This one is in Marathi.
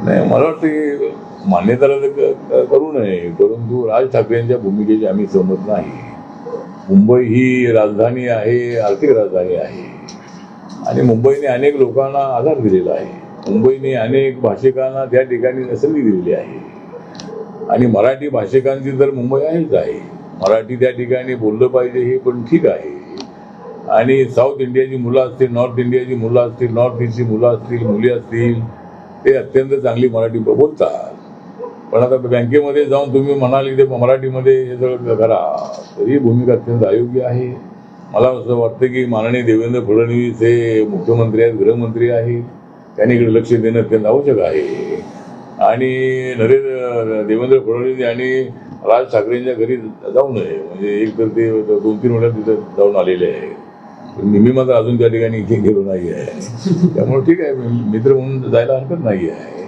नाही, मला वाटतं की मान्यताला करू नये, परंतु राज ठाकरेंच्या भूमिकेची आम्ही सहमत नाही. मुंबई ही राजधानी आहे, आर्थिक राजधानी आहे आणि मुंबईने अनेक लोकांना आधार दिलेला आहे. मुंबईने अनेक भाषिकांना त्या ठिकाणी संधी दिलेली आहे आणि मराठी भाषिकांची तर मुंबई आहेच आहे. मराठी त्या ठिकाणी बोललं पाहिजे हे पण ठीक आहे. आणि साऊथ इंडियाची मुलं असतील, नॉर्थ इंडियाची मुलं असतील, नॉर्थ ईस्टची मुलं असतील, मुली असतील, ते अत्यंत चांगली मराठी बोलतात. पण आता बँकेमध्ये जाऊन तुम्ही म्हणाल ते मराठीमध्ये हे सगळं करा, तर ही भूमिका अत्यंत अयोग्य आहे. मला असं वाटतं की माननीय देवेंद्र फडणवीस हे मुख्यमंत्री आहेत, गृहमंत्री आहेत, त्यांनी इकडे लक्ष देणं अत्यंत आवश्यक आहे. आणि देवेंद्र फडणवीस यांनी राज ठाकरेंच्या घरी जाऊ नये. म्हणजे एक तर ते 2-3 वेळा तिथे जाऊन आलेले आहे. मी मात्र अजून त्या ठिकाणी गेलो नाही आहे. त्यामुळे ठीक आहे, मित्र म्हणून जायला हरकत नाही आहे.